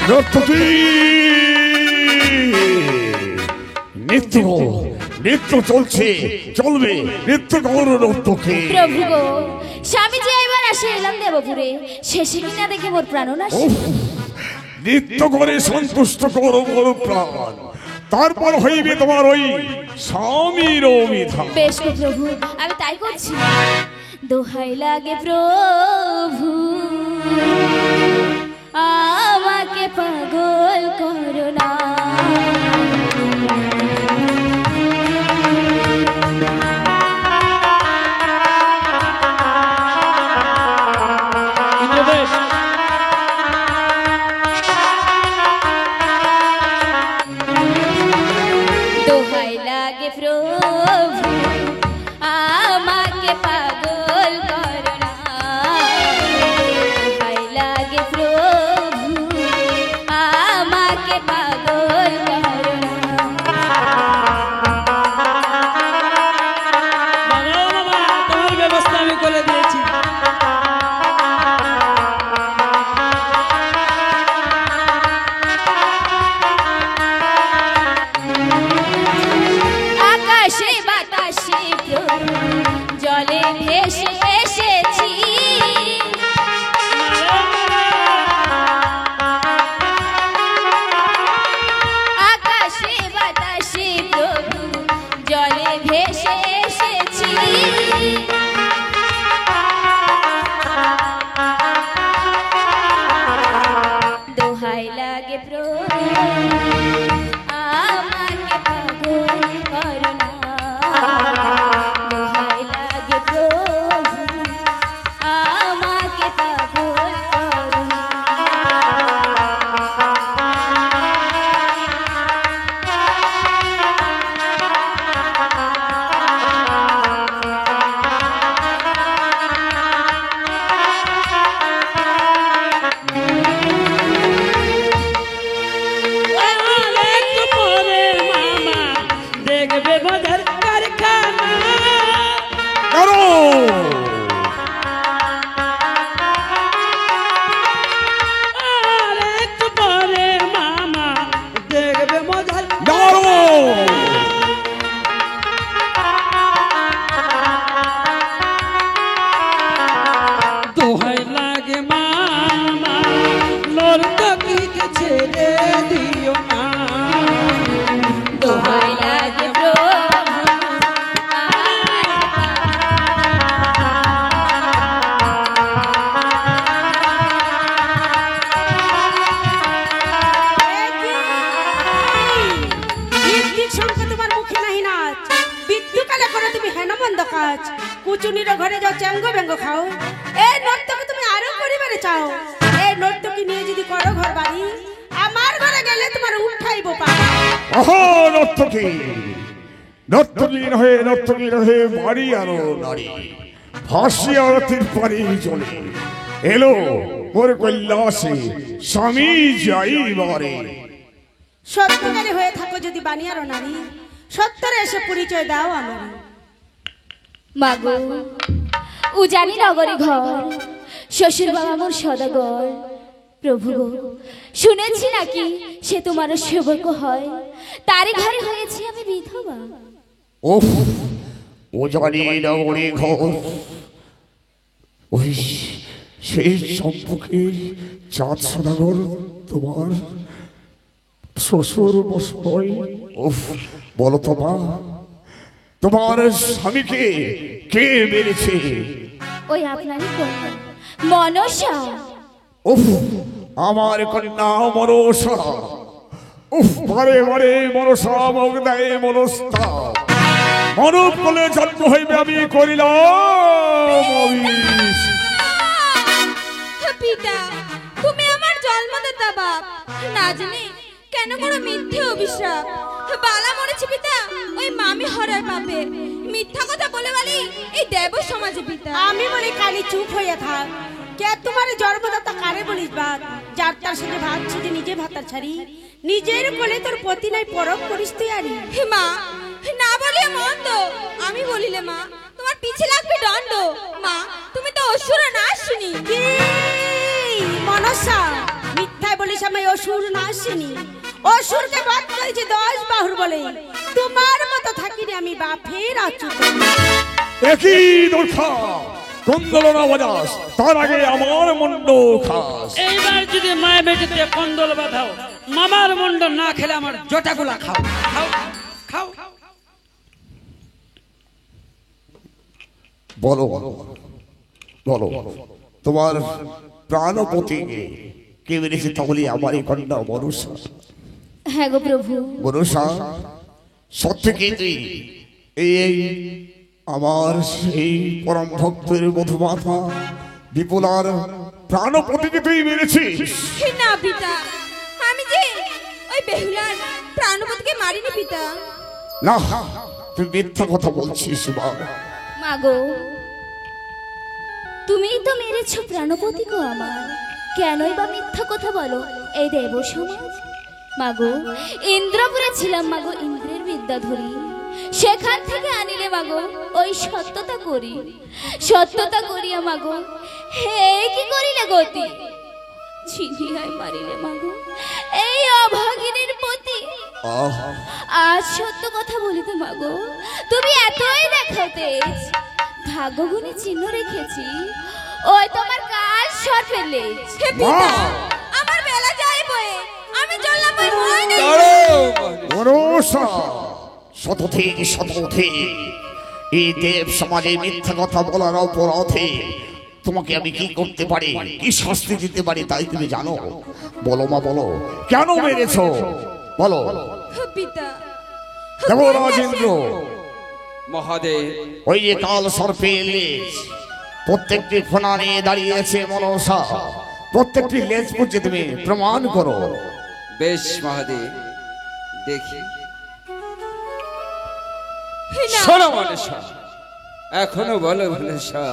নর্তকী নৃত্য নৃত্য চলছে চলবে নৃত্য করো নর্তকী। প্রভু গো, স্বামীজি এবার আসে এলাম দেবপুরে, শেষে কিনা দেখে মোর প্রাণনাশ। নৃত্য করে সন্তুষ্ট করো মোর প্রাণ, তারপর হইবে তোমার ওই স্বামীর অভিধান। বেশ গো প্রভু, আমি তাই করছি। দোহাই লাগে প্রভু, আমাকে পাগল করো না। দোহাই লাগে প্রভু, আমাকে পাগল করো না। দোহাই লাগে প্রভু, আমাকে পাগল করো না। তোমার ব্যবস্থা আমি করে দিয়েছি। আকাশে বাতাসে প্রভু, জলে ভেসে এসেছি। আকাশে বাতাসে প্রভু, জলে ভেসে এসেছি। দোহাই লাগে প্রভু, আমাকে পাগল করো না। দোহাই লাগে প্রভু, আমাকে পাগল করো না। একটু পরে মামা দেখবে বাজার কারখানা। করো আর একটু পরে মামা দেখবে মজার করো দোহাই লাগে মামা, নর্তকীকে ছেড়ে দিও না। দোহাই লাগে প্রভু, তোমার মুখে নাহি নাচ, বিদ্যুকালে করে তুমি হেনমন্দ কাজ। কুচুনির ঘরে যাও চ্যাঙ্গ ব্যঙ্গ খাও, এই নর্তকে তুমি আরো পরিবারে চাও। এই নর্তকি নিয়ে যদি করো ঘর বাড়ি, আমার ঘরে গেলে তোমার উঠাইবো পা। অহো নর্তকী নর্তকী নহে বাড়ি আরো নারী, ভাসি আরতির পারি চলে এলো মোর কৈলাসে স্বামী যাইবারে। সত্যকারী হয়ে থাকো যদি বানিয়ারো নারী, সত্যরে এসে পরিচয় দাও আমার। মাগো উজানি নগরে ঘর, শ্বশুর বাবা মোর সদাগর। প্রভু গো, শুনেছি নাকি সে তোমার সেবক হয়, তারই ঘরে হয়েছি আমি বিধবা। ওফ ও জানি নগরে ঘর, ওই সেই সম্পর্কে চাঁদ সদাগর তোমার শ্বশুর মশাই। উফ বলো তো মা, তোমার স্বামীকে কে মেরেছে? ওই আপনারই কন্যা মনসা। উফ আমার কন্যা মনসা। উফ বারে বারে মনসা মুখ দেয় মনস্তা, মানব কোলে জন্ম হইবে আমি করিলাম অবিশ। পিতা, তুমি আমার জন্মদাতা বাপ, না জানি কেন করো মিথ্যে অভিশাপ। বালা মরেছে পিতা ওই মামি হরার পাপে, মিথ্যা কথা বলে বলি এই দেব সমাজে পিতা। আমি বলি কালি চুপ হইয়া থাক। কে তোমার জন্মদাতা কারে বলিস বাদ, যার তার সাথে ভাত ছিটে নিজে ভাতার ছাড়ি, নিজের বলে তোর পতি নাই পরব করিস তুই আরি। মা না বলে মন্দ, আমি বলিলে মা তোমার পিছে লাগবে দণ্ড। মা তুমি তো অসুর না শুনি। কি মনসা মিথ্যায় বলিস আমি অসুর না আসিনি। অসুরকে বাদ করেছি 10 বাহুর বলে। তোমার মতো থাকিনি আমি বাপের আচুত। একই দরখা কুন্দলনা বাজাস, তার আগে আমার মুন্ড খাস। এইবার যদি মায়ের বেটিতে কন্দল বাঁধাও, মামার মুন্ড না খেলে আমার জটাগুলা খাও খাও খাও। বলো বলো, তোমার প্রাণপতি কে মেরেছে? তাহলে আমার এই কন্যা মনুষা। হ্যাঁ গো প্রভু। মনুষা, সত্যি কি তুই এই আমার সেই পরম ভক্তের মধুমাতা বিপুলার প্রাণপতিকে তুই মেরেছিস? না পিতা, আমি যে ওই বেহুলার প্রাণপতিকে মারিনি পিতা। না, তুই মিথ্যা কথা বলছিস মা। মাগো, তুমিই তো মেরেছো প্রাণপতিকে আমার, কেনই বা মিথ্যা কথা বলো এই দেব সমাজ? মাগো, ইন্দ্রপুরে ছিলাম মাগো, ইন্দ্রের বিদ্যা ধরি, সেখান থেকে আনিলে মাগো ওই সত্যতা করি, সত্যতা করিয়া মাগো হে কি করিলে গতি, ছিনিয়ায় মারিলে মাগো এই অভাগিনীর পতি। আজ সত্য কথা বলিতে মাগো তুমি এতই দেখাও তেজ, ভাগ্যগুণে চিহ্ন রেখেছি ওই তোমার কাল সর্পের লেজ। হে পিতা, আমার বেলা যায় বয়ে, আমি চললাম ওই ভয় নেই। মনুষা, শতধিক শতধিক এই দেব সমাজে মিথ্যা কথা বলার অপরাধে তোমাকে আমি কি করতে পারি, কি শাস্তি দিতে পারি তাই তুমি জানো? বলো মা, বলো কেন মেরেছো বলো। পিতা, দেবরাজেন্দ্র মহাদেব, ওই যে কাল সর্পের লেজ, প্রত্যেকটি ফোনা নিয়ে দাঁড়িয়েছে মনসা, প্রত্যেকটি লেজ পর্যন্ত তুমি প্রমাণ করো। বেশ মহাদেব, দেখি। শোনো মনসা, এখনো বলো মনসা,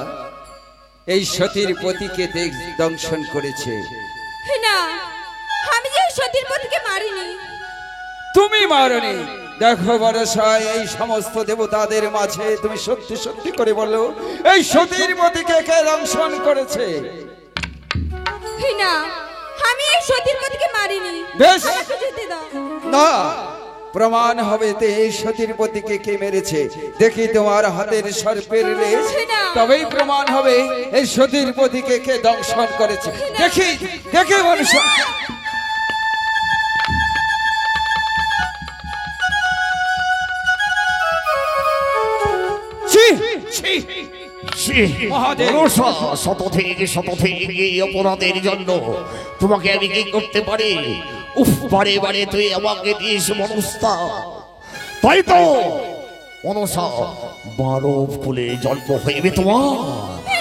এই সতীর পতিকে দংশন করেছে? না, আমি যে সতীর পতিকে মারিনি। তুমি মারনি? দেখো মনসা, এই সমস্ত দেবতাদের মাঝে তুমি সত্যি সত্যি করে বলো, এই সতীর পতিকে কে দংশন করেছে? না, আমি এই সতীর পতিকে মারিনি। বেশ, যেতে দাও। না, প্রমাণ হবে তো এই সতীর পতিকে কে মেরেছে। দেখি তোমার হাতের সর্পের লেজ, তবেই প্রমাণ হবে এই সতীর পতিকে কে দংশন করেছে। দেখি দেখি মনুষ্য। শতধিক শতধিক এই অপরাধের জন্য তোমাকে আমি কি করতে পারি? উফ, বারে বারে তুই আমাকে দিস মনস্তা, তাই তো মনসা 12 ফুলে জন্ম হইবে তোমার।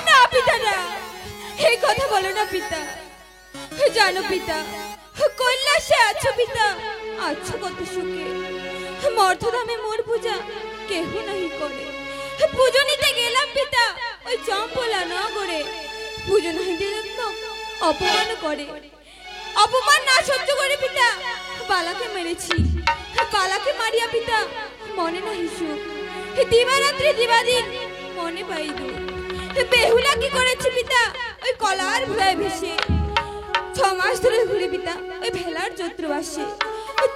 না পিতা, না, এই কথা বলো না পিতা। জানো পিতা, কৈলাসে আছো পিতা, আছো কত সুখে, মর্তধামে মোর পূজা কেহ নাহি করে। পুজো নিতে গেলাম পিতা ওই চম্পলা নগরে, পুজো নাহি দিলে তো অপমান করে, অপমান না সহ্য করে পিতা বালাকে মেরেছি। বালাকে মারিয়া পিতা মনে নাহি সুখ, দিবারাত্রি দিবাদিন মনে পাই দুঃখ। বেহুলা কি করেছে পিতা ওই কলার ভুলায় ভেসে, 6 মাস ধরে ঘুরে পিতা ওই ভেলার যন্ত্রবাসে,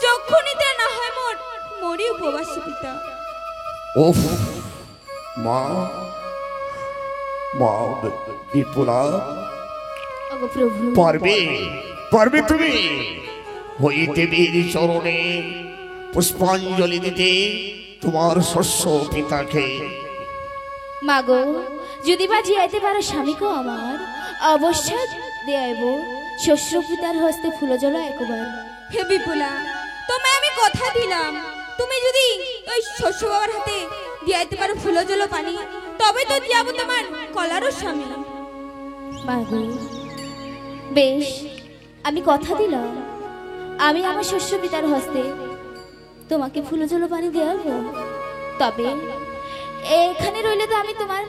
চক্ষু নিতে না হয় মোর মরি উপবাসে পিতা। ওফ মা, মা বিপুলা, প্রভু পারবে পারবে তুমি ওই দেবীর চরণে পুষ্পাঞ্জলি দিতে তোমার শস্য পিতাকে? মাগো, যদি বা জিয়াইতে পারো স্বামীকেও আমার, অবশ্যই দেয়াইব শ্বশ্র পিতার হস্তে ফুলজল একবার। হে বিপুলা, তোমায় আমি কথা দিলাম, তুমি যদি ওই শ্বশ্র বাবার হাতে দিয়াইতে পারো ফুলজল পানি, তবে তো দিয়াবো তোমার কলারও স্বামী। মাগো, বেশ, আমি কথা দিলাম, আমি আমার শ্বশ্র পিতার হস্তে তোমাকে ফুলজল পানি দেওয়াবো। তবে এখানে রইলে তো আমি তোমার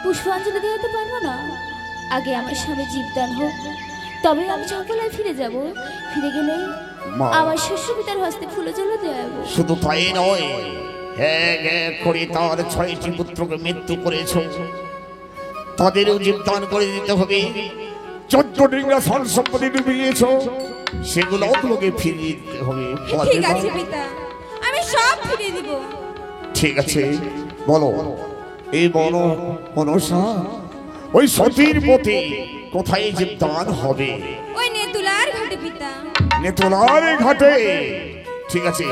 পুষ্পাঞ্জলি দিতে পারবো না, আগে আমার স্বামী জীবদান হোক, তবে আমি চম্পলায় ফিরে যাব। ফিরে গেলে আমার শ্বশুর পিতার হস্তে ফুলজল দেওয়াবো। শুধু তাই নয়, এক এক করে তার 6টি পুত্রকে মৃত্যু করেছ, তাদেরও জীবদান করে দিতে হবে। 14 ডিগ্রা ধন সম্পত্তি ডুবে গিয়েছো, সেগুলো তোমাকে ফিরিয়ে দিতে হবে। ঠিক আছে পিতা, আমি সব ফিরিয়ে দিব। ঠিক আছে, বলো এই বলো মনসা, ওই সতীর পতি কোথায় যে দান হবে? ওই নেতুলার ঘাটে পিতা। নেতুলার ঘাটে? ঠিক আছে,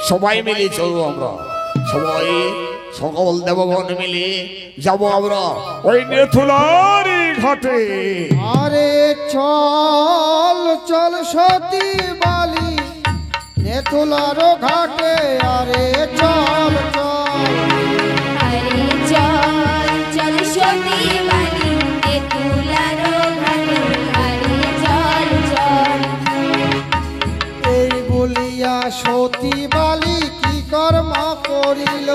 সবাই মিলে চলবো আমরা, সবাই সকল দেবগণ মিলে যাব আমরা ওই নেতুলার ঘাটে। আরে চল চল সতী বালি নেতুলার ঘাটে, আরে চল চল। আরে চল চল সতী বালি নেতুলার ঘাটে, আরে চল চল। এই বলিয়া সতী বালি কি কর্ম করিল,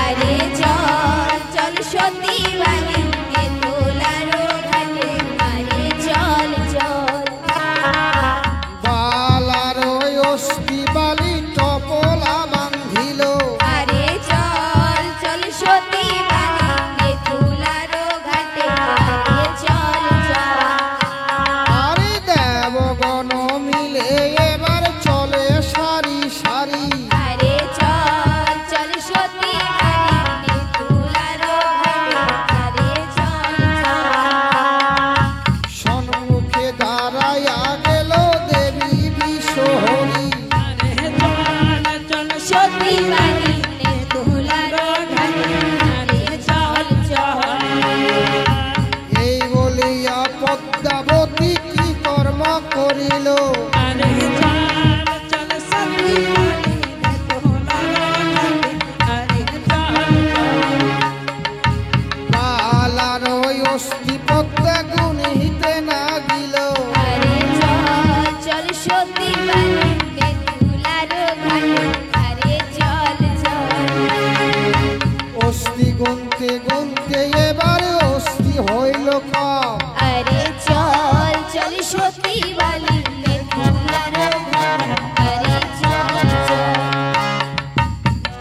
আরে চল চল সতী বালি নেতুলার ঘাটে, আরে চল চল। বালার অস্থি বালি টপলা বান্ধিল, আরে চল চল সতী বালি নেতুলার ঘাটে, আরে চল চল। আরে দেবগণ মিলে এবার চলে সারি সারি, আরে চল চল সতী বালি নেতুলার ঘাটে, আরে চল চল। সম্মুখে দাঁড়াইয়া গেল দেবী বিশ্বহরি, সতী বালি নেতুলার ঘাটে, আরে চল চল। এই বলিয়া পদ্মাবতী কি কর্ম করিল, বালার অস্থি পদ্মা গুনিতে না দিল, আরে চল চল সতী বালি নেতুলার ঘাটে, আরে চল চল। অস্থি গুনতে গুনতে এবার অস্থি হইল কম, আরে চল চল সতী বালি নেতুলার ঘাটে, আরে চল চল।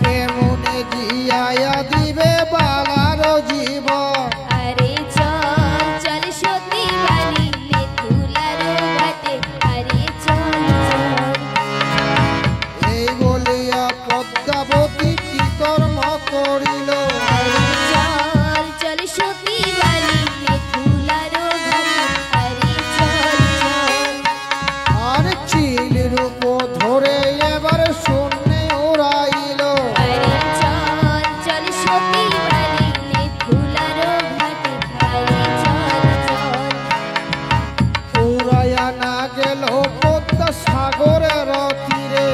কেমনে জিয়ায়া দিবে বালার জীবন, আরে চল চল সতী বালি নেতুলার ঘাটে, আরে চল চল। এই বলিয়া পদ্মাবতী কি কর্ম করিল, আরে চল চল সতী বালি নেতুলার ঘাটে, আরে চল চল। আর চিল রূপ ধরে এবার শূন্যে উড়াইল, আরে চল চল সতী বালি নেতুলার ঘাটে, আরে চল চল। উড়াইয়া না গেল পদ্মা সাগরের তীরে,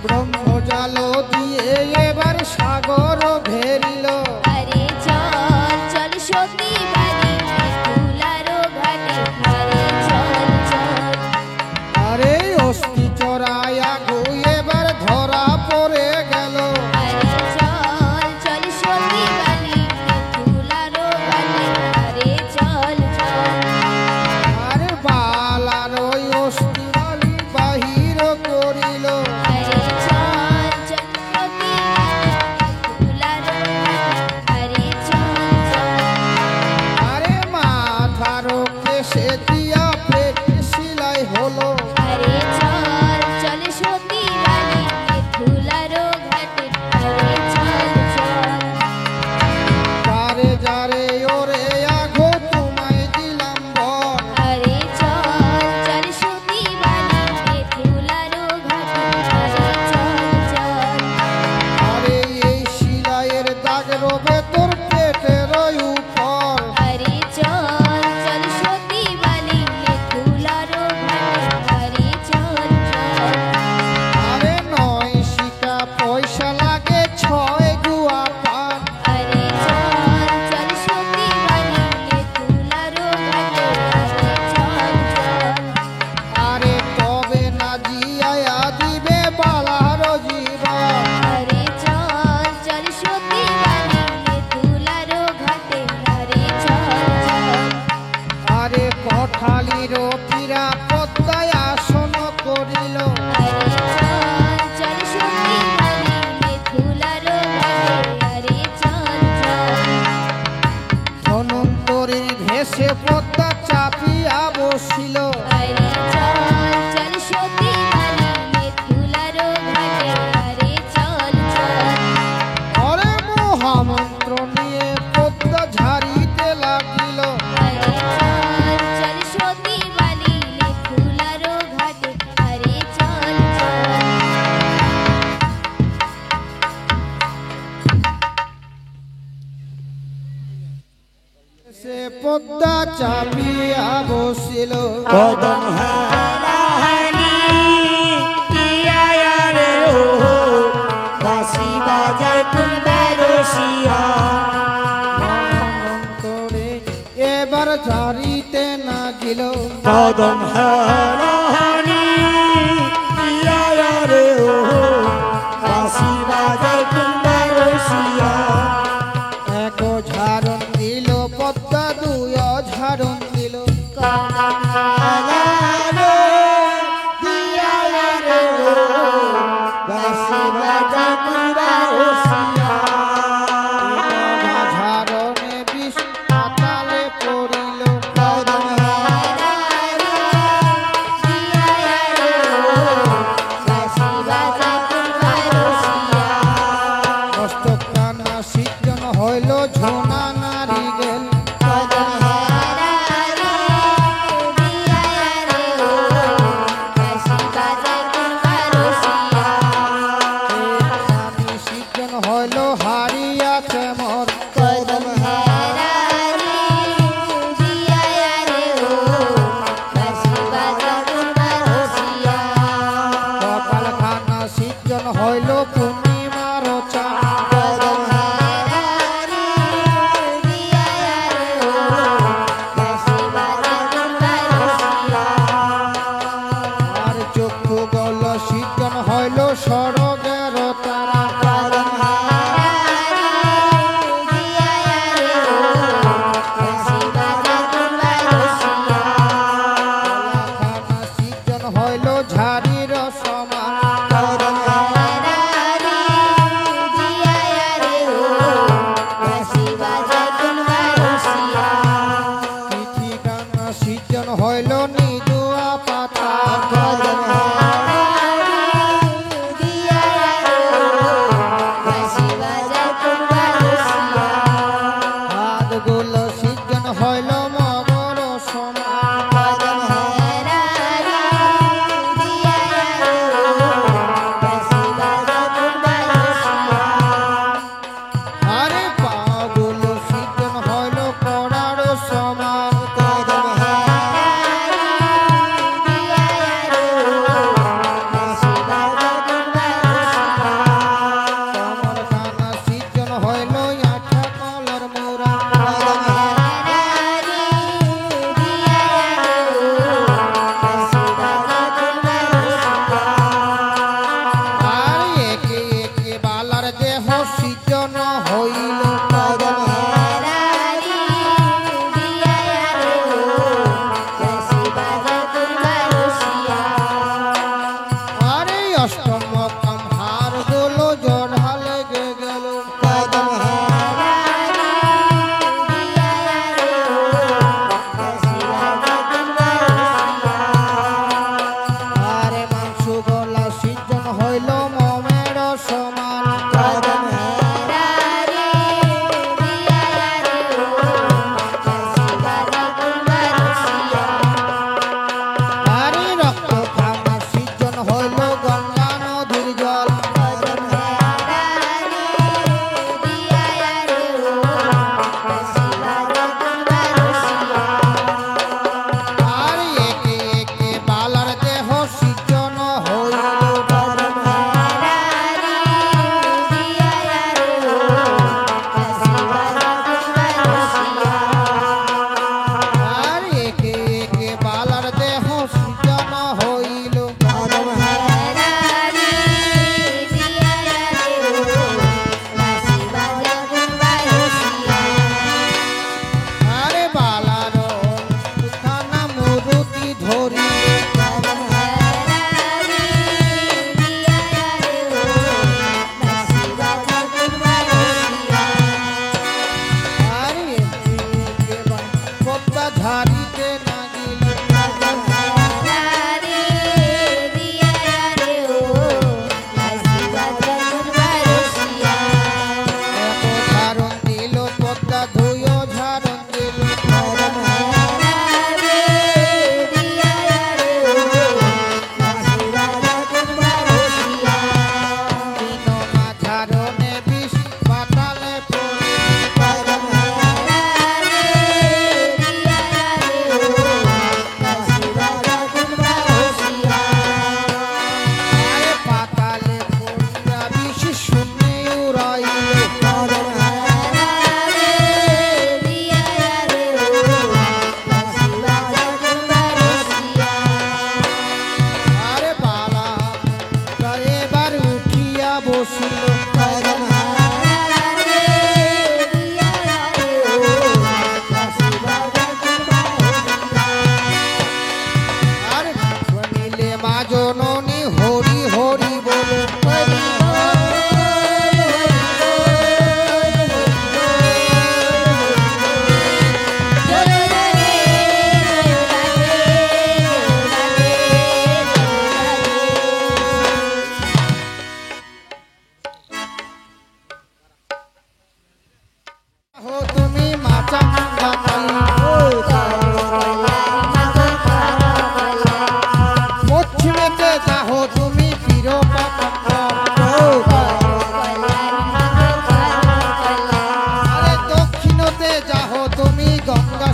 ব্রহ্মজাল দিয়ে এবার সাগর ঘেরিল, আরে চল চল সতী বালি নেতুলার ঘাটে, আরে চল চল। আরে অস্থি চড়াইয়া গো এবার ধরা পড়ে গেল, আরে চল চল সতী বালি নেতুলার ঘাটে, আরে চল চল। আরে বালার অস্থি বালি বাহির করিল, আরে চল চল সতী বালি নেতুলার ঘাটে, আরে চল চল। আরে মাথার কেশে দিয়া পেট সিলাই হলো, আরে চল চল সতী বালি নেতুলার ঘাটে, আরে চল চল। যারে যারে ওরে আঘো তোমায় দিলাম বর, আরে চল চল সতী বালি নেতুলার ঘাটে, আরে চল চল। আরে এই সিলাইয়ের দাগ রবে তোর পেটের উপর, আরে চল চল সতী বালি নেতুলার ঘাটে, আরে চল চল। আরে নয় শিকা পয়সা লাগে ছয় গুয়া পান, আরে চল চল সতী বালি নেতুলার ঘাটে, আরে চল চল। আরে তবে না জিয়ায়া দিবে বালার জীবন, আরে চল চল সতী বালি নেতুলার ঘাটে, আরে চল চল। আরে কঠালির পীরা পদ্মায় আসন করিল, আরে চল চল সতী বালি নেতুলার মহামন্ত্র নিয়ে পদ্মা ঝাড়িতে লাগিল। আরে চল চল সতী বালিলে ফুলারো ঘাটে, আরে চল চল। সে পদ্মা চাপিয়া বসিল। কদম হারাহারি ইয়া ইয়া রে ও বাঁশি বাজায় কুন্দা রসিয়া। অন্তরে এবার ঝাড়িতে নাগিল। কদম হারাহারি ইয়া ইয়া রে ও বাঁশি বাজায় কুন্দা রসিয়া। এক ঝাড়ন দিল পদ্মা, দুই ঝাড়ন দিল। আলালো দিয়া ইয়া রে ও বাঁশি বাজায় কুন্দা রসিয়া। ঝাড়নে বিষ পাতালে পড়িল। কদম হারাহারি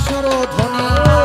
বাঁশর ধ্বনি